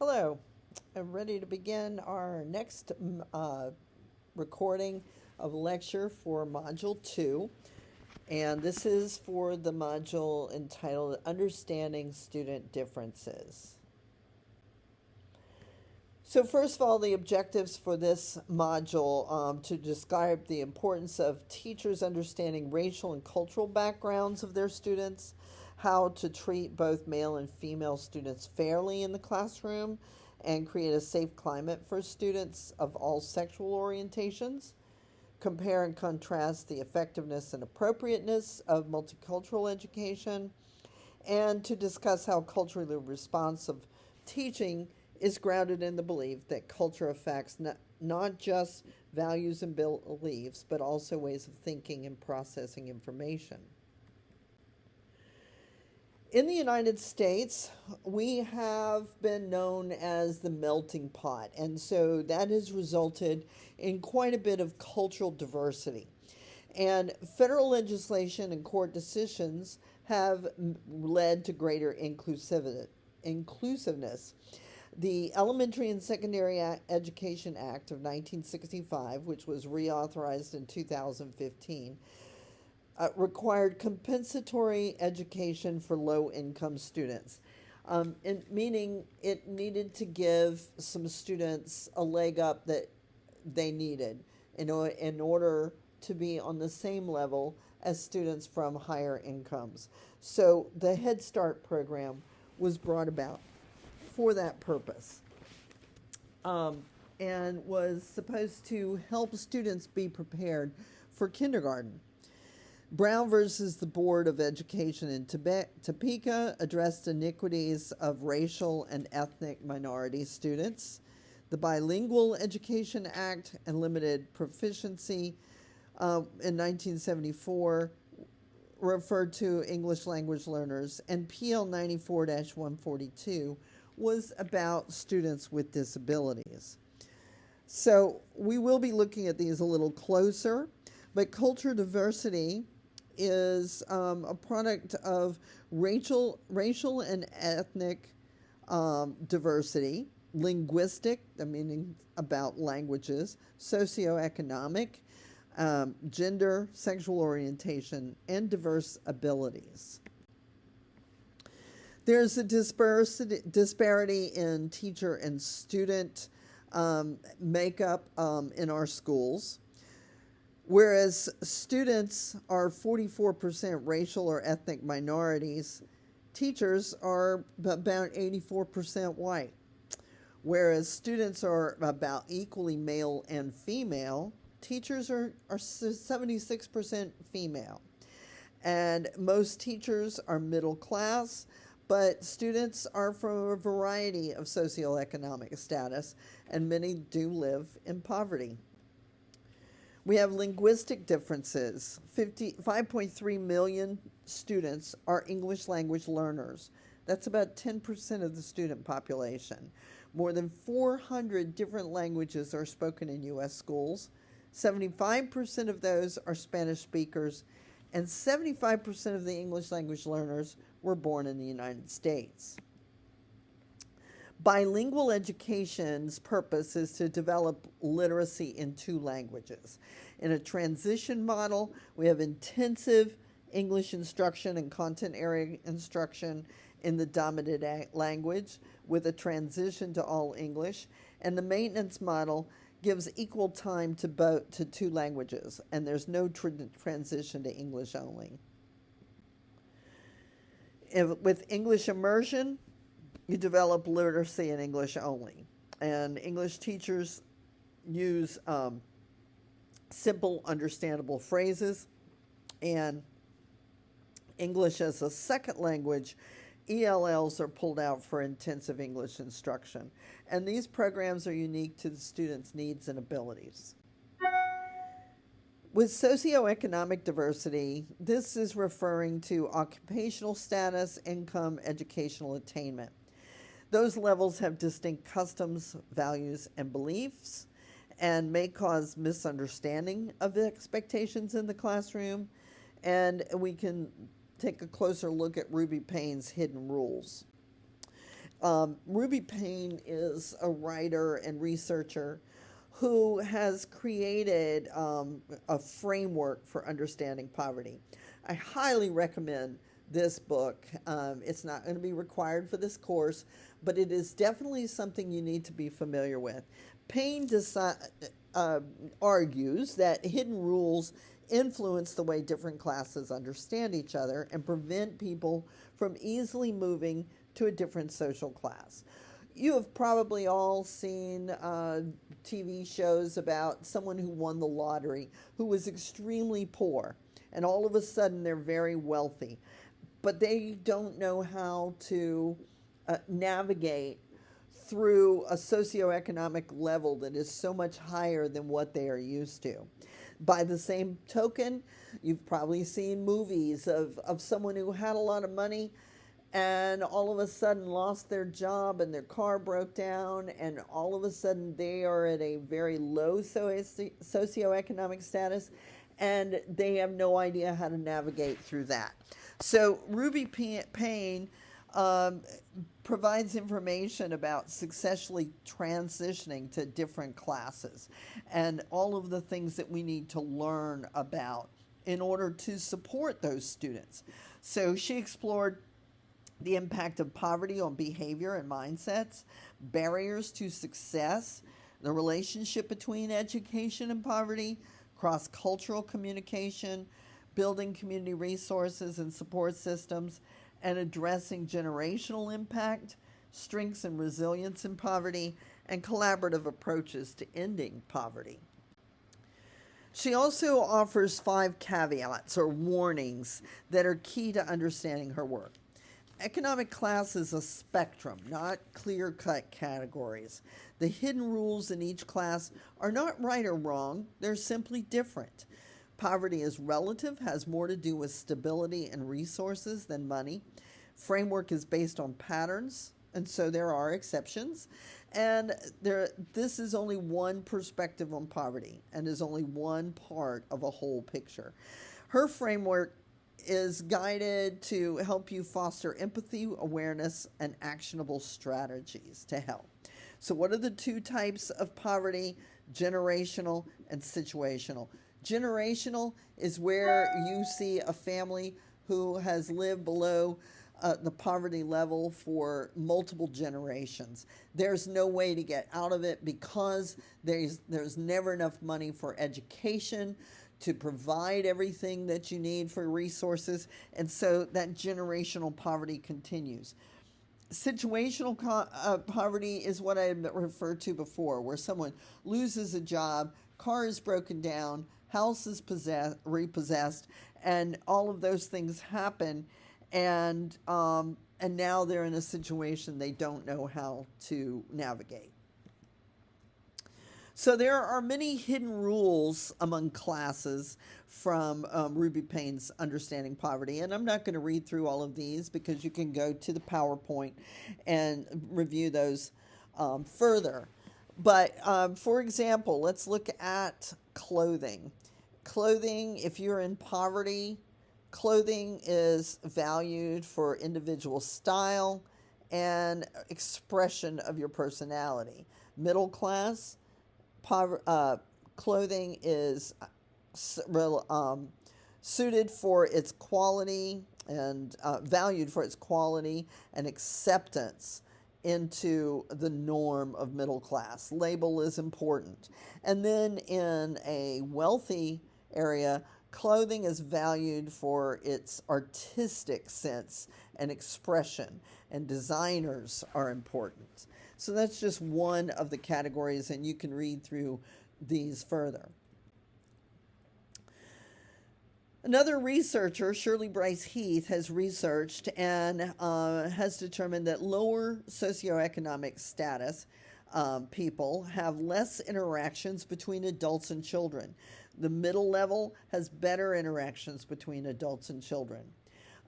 Hello, I'm ready to begin our next recording of lecture for Module 2. And this is for the module entitled Understanding Student Differences. So first of all, the objectives for this module to describe the importance of teachers understanding racial and cultural backgrounds of their students, how to treat both male and female students fairly in the classroom, and create a safe climate for students of all sexual orientations, compare and contrast the effectiveness and appropriateness of multicultural education, and to discuss how culturally responsive teaching is grounded in the belief that culture affects not just values and beliefs, but also ways of thinking and processing information. In the United States, we have been known as the melting pot, and so that has resulted in quite a bit of cultural diversity. And federal legislation and court decisions have led to greater inclusiveness. The Elementary and Secondary Education Act of 1965, which was reauthorized in 2015, required compensatory education for low-income students, meaning it needed to give some students a leg up that they needed in order to be on the same level as students from higher incomes. So the Head Start program was brought about for that purpose, and was supposed to help students be prepared for kindergarten. Brown versus the Board of Education in Topeka addressed iniquities of racial and ethnic minority students. The Bilingual Education Act and Limited Proficiency in 1974 referred to English language learners, and PL 94-142 was about students with disabilities. So we will be looking at these a little closer, but cultural diversity is a product of racial and ethnic diversity, linguistic, meaning about languages, socioeconomic, gender, sexual orientation, and diverse abilities. There's a disparity in teacher and student makeup in our schools. Whereas students are 44% racial or ethnic minorities, teachers are about 84% white. Whereas students are about equally male and female, teachers are 76% female. And most teachers are middle class, but students are from a variety of socioeconomic status, and many do live in poverty. We have linguistic differences. 5.3 million students are English language learners. That's about 10% of the student population. More than 400 different languages are spoken in U.S. schools. 75% of those are Spanish speakers, and 75% of the English language learners were born in the United States. Bilingual education's purpose is to develop literacy in two languages. In a transition model, we have intensive English instruction and content area instruction in the dominant language with a transition to all English. And the maintenance model gives equal time to two languages, and there's no transition to English only. With English immersion, you develop literacy in English only. And English teachers use simple, understandable phrases. And English as a second language, ELLs are pulled out for intensive English instruction. And these programs are unique to the students' needs and abilities. With socioeconomic diversity, this is referring to occupational status, income, educational attainment. Those levels have distinct customs, values, and beliefs, and may cause misunderstanding of the expectations in the classroom. And we can take a closer look at Ruby Payne's hidden rules. Ruby Payne is a writer and researcher who has created a framework for understanding poverty. I highly recommend this book. It's not going to be required for this course, but it is definitely something you need to be familiar with. Payne argues that hidden rules influence the way different classes understand each other and prevent people from easily moving to a different social class. You have probably all seen TV shows about someone who won the lottery who was extremely poor, and all of a sudden they're very wealthy, but they don't know how to navigate through a socioeconomic level that is so much higher than what they are used to. By the same token, you've probably seen movies of someone who had a lot of money and all of a sudden lost their job and their car broke down, and all of a sudden they are at a very low socioeconomic status, and they have no idea how to navigate through that. So Ruby Payne provides information about successfully transitioning to different classes and all of the things that we need to learn about in order to support those students. So she explored the impact of poverty on behavior and mindsets, barriers to success, the relationship between education and poverty, cross-cultural communication, building community resources and support systems, and addressing generational impact, strengths and resilience in poverty, and collaborative approaches to ending poverty. She also offers 5 caveats or warnings that are key to understanding her work. Economic class is a spectrum, not clear-cut categories. The hidden rules in each class are not right or wrong, they're simply different. Poverty is relative, has more to do with stability and resources than money. Framework is based on patterns, and so there are exceptions. And this is only one perspective on poverty and is only one part of a whole picture. Her framework is guided to help you foster empathy, awareness, and actionable strategies to help. So what are the 2 types of poverty? Generational and situational. Generational is where you see a family who has lived below the poverty level for multiple generations. There's no way to get out of it because there's never enough money for education to provide everything that you need for resources, and so that generational poverty continues. Situational poverty is what I referred to before, where someone loses a job, car is broken down, house is repossessed, and all of those things happen, and now they're in a situation they don't know how to navigate. So there are many hidden rules among classes from Ruby Payne's Understanding Poverty. And I'm not going to read through all of these because you can go to the PowerPoint and review those further. But for example, let's look at clothing. Clothing, if you're in poverty, clothing is valued for individual style and expression of your personality. Middle class, clothing is suited for its quality and valued for its quality and acceptance into the norm of middle class. Label is important. And then in a wealthy area, clothing is valued for its artistic sense and expression, and designers are important. So that's just one of the categories, and you can read through these further. Another researcher, Shirley Bryce Heath, has researched and has determined that lower socioeconomic status people have less interactions between adults and children. The middle level has better interactions between adults and children.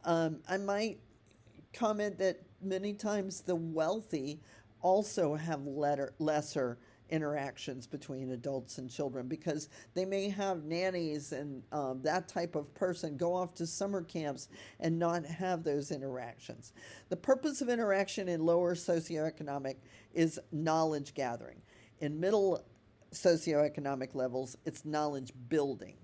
I might comment that many times the wealthy also have lesser interactions between adults and children, because they may have nannies and that type of person go off to summer camps and not have those interactions. The purpose of interaction in lower socioeconomic is knowledge gathering. In middle socioeconomic levels, it's knowledge building.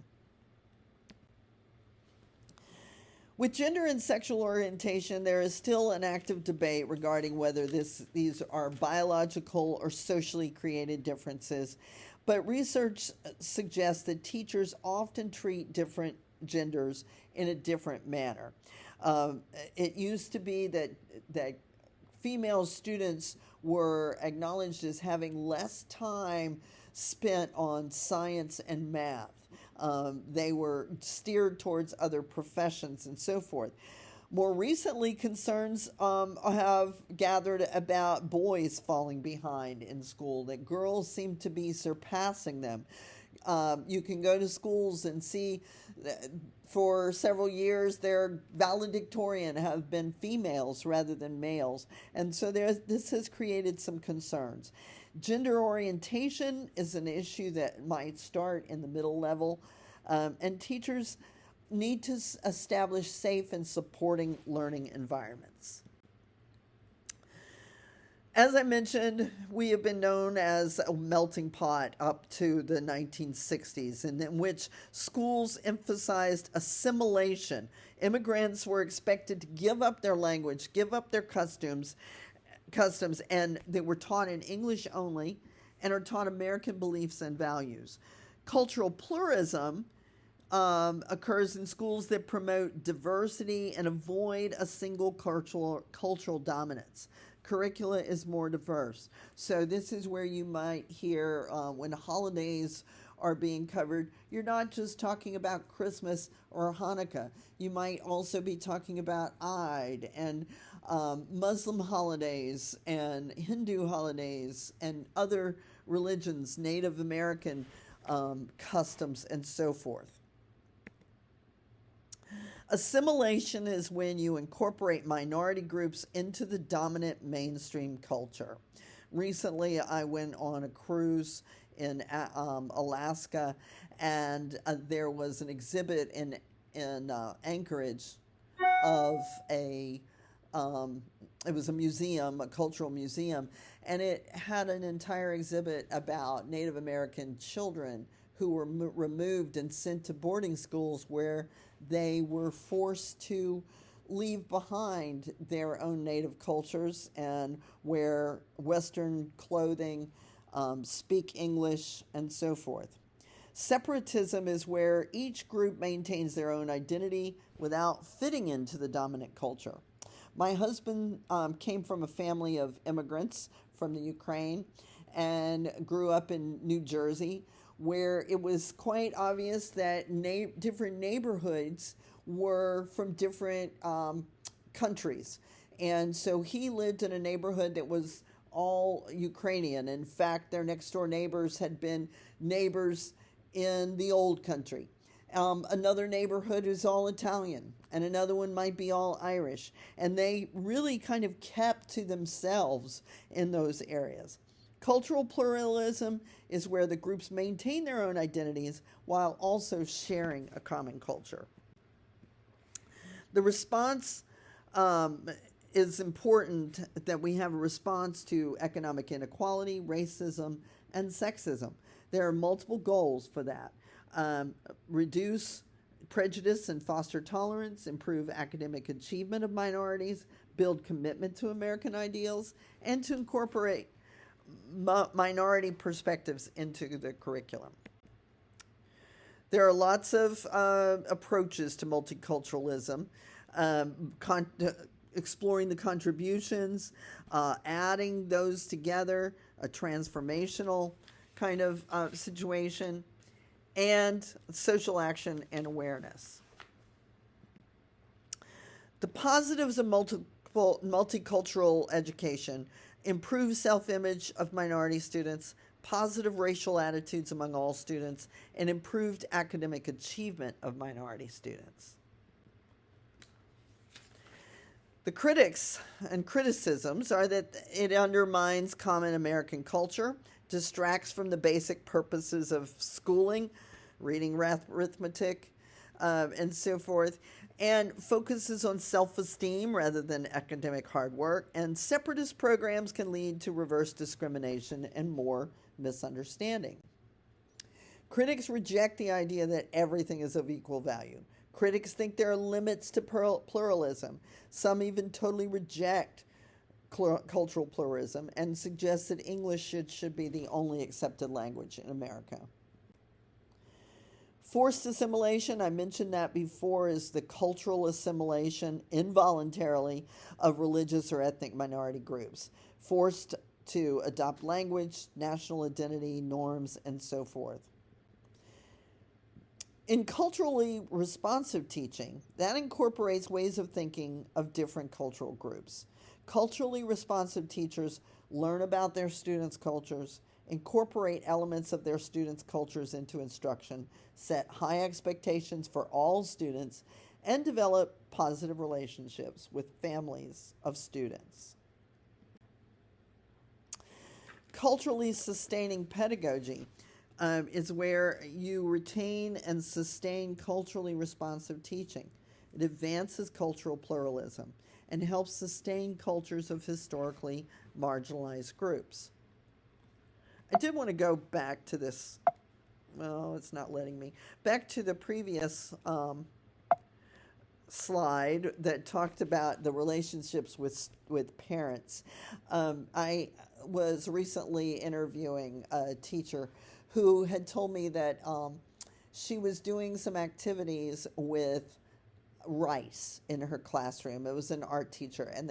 With gender and sexual orientation, there is still an active debate regarding whether these are biological or socially created differences, but research suggests that teachers often treat different genders in a different manner. It used to be that female students were acknowledged as having less time spent on science and math. They were steered towards other professions and so forth. More recently, concerns have gathered about boys falling behind in school, that girls seem to be surpassing them. You can go to schools and see for several years their valedictorian have been females rather than males. And so this has created some concerns. Gender orientation is an issue that might start in the middle level, and teachers need to establish safe and supporting learning environments. As I mentioned, we have been known as a melting pot up to the 1960s, in which schools emphasized assimilation. Immigrants were expected to give up their language, give up their customs, and they were taught in English only and are taught American beliefs and values. Cultural pluralism occurs in schools that promote diversity and avoid a single cultural dominance. Curricula is more diverse. So this is where you might hear when holidays are being covered, you're not just talking about Christmas or Hanukkah. You might also be talking about Eid and Muslim holidays and Hindu holidays and other religions, Native American customs, and so forth. Assimilation is when you incorporate minority groups into the dominant mainstream culture. Recently, I went on a cruise in Alaska, and there was an exhibit in Anchorage of it was a museum, a cultural museum, and it had an entire exhibit about Native American children who were removed and sent to boarding schools where they were forced to leave behind their own native cultures and wear Western clothing, speak English, and so forth. Separatism is where each group maintains their own identity without fitting into the dominant culture. My husband came from a family of immigrants from the Ukraine and grew up in New Jersey, where it was quite obvious that different neighborhoods were from different countries. And so he lived in a neighborhood that was all Ukrainian. In fact, their next door neighbors had been neighbors in the old country. Another neighborhood is all Italian, and another one might be all Irish. And they really kind of kept to themselves in those areas. Cultural pluralism is where the groups maintain their own identities while also sharing a common culture. The response is important, that we have a response to economic inequality, racism, and sexism. There are multiple goals for that. Reduce prejudice and foster tolerance, improve academic achievement of minorities, build commitment to American ideals, and to incorporate minority perspectives into the curriculum. There are lots of approaches to multiculturalism, exploring the contributions, adding those together, a transformational kind of situation, and social action and awareness. The positives of multicultural education: improve self-image of minority students, positive racial attitudes among all students, and improved academic achievement of minority students. The critics and criticisms are that it undermines common American culture, distracts from the basic purposes of schooling, reading, arithmetic, and so forth, and focuses on self-esteem rather than academic hard work. And separatist programs can lead to reverse discrimination and more misunderstanding. Critics reject the idea that everything is of equal value. Critics think there are limits to pluralism. Some even totally reject cultural pluralism and suggest that English should be the only accepted language in America. Forced assimilation, I mentioned that before, is the cultural assimilation involuntarily of religious or ethnic minority groups, forced to adopt language, national identity, norms, and so forth. In culturally responsive teaching, that incorporates ways of thinking of different cultural groups. Culturally responsive teachers learn about their students' cultures, incorporate elements of their students' cultures into instruction, set high expectations for all students, and develop positive relationships with families of students. Culturally sustaining pedagogy is where you retain and sustain culturally responsive teaching. It advances cultural pluralism and helps sustain cultures of historically marginalized groups. I did want to go back to this. Well, it's not letting me. Back to the previous slide that talked about the relationships with parents. I was recently interviewing a teacher who had told me that she was doing some activities with rice in her classroom. It was an art teacher, and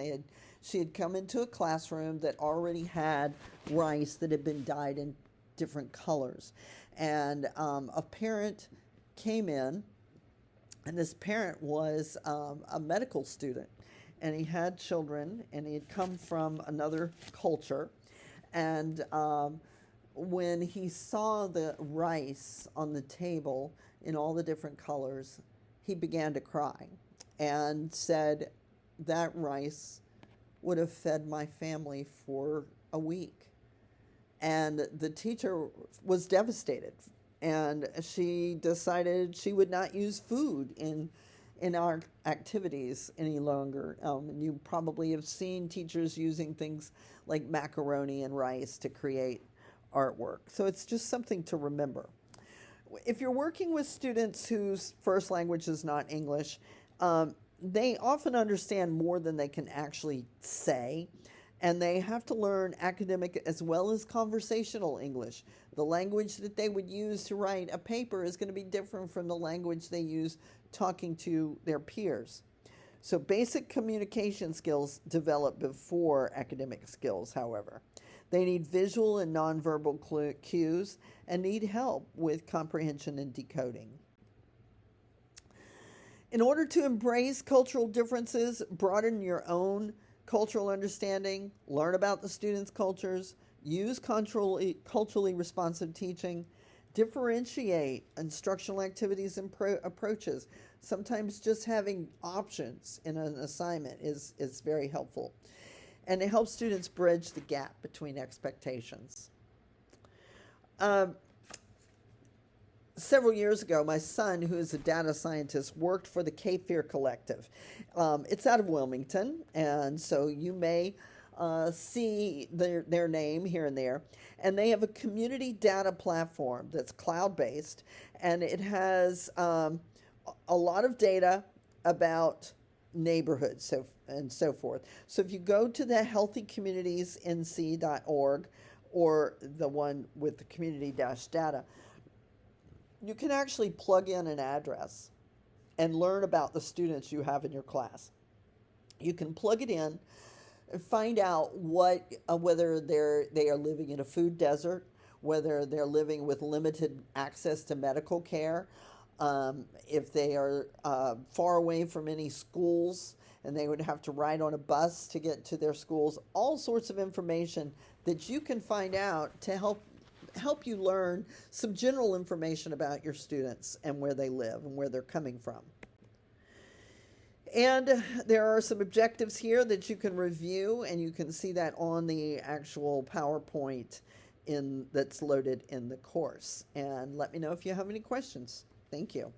she had come into a classroom that already had rice that had been dyed in different colors. And a parent came in, and this parent was a medical student, and he had children, and he had come from another culture. And when he saw the rice on the table in all the different colors, he began to cry and said, that rice would have fed my family for a week. And the teacher was devastated, and she decided she would not use food in our activities any longer. You probably have seen teachers using things like macaroni and rice to create artwork. So it's just something to remember. If you're working with students whose first language is not English, they often understand more than they can actually say, and they have to learn academic as well as conversational English. The language that they would use to write a paper is going to be different from the language they use talking to their peers. So basic communication skills develop before academic skills, however. They need visual and nonverbal cues and need help with comprehension and decoding. In order to embrace cultural differences, broaden your own cultural understanding, learn about the students' cultures, use culturally responsive teaching, differentiate instructional activities and approaches. Sometimes just having options in an assignment is very helpful. And it helps students bridge the gap between expectations. Several years ago, my son, who is a data scientist, worked for the Cape Fear Collective. It's out of Wilmington, and so you may see their name here and there. And they have a community data platform that's cloud-based, and it has a lot of data about neighborhoods and so forth. So if you go to the healthycommunitiesnc.org or the one with the community-data, you can actually plug in an address and learn about the students you have in your class. You can plug it in and find out whether they are living in a food desert, whether they're living with limited access to medical care, if they are far away from any schools and they would have to ride on a bus to get to their schools. All sorts of information that you can find out to help you learn some general information about your students and where they live and where they're coming from. And there are some objectives here that you can review, and you can see that on the actual PowerPoint in that's loaded in the course. And let me know if you have any questions. Thank you.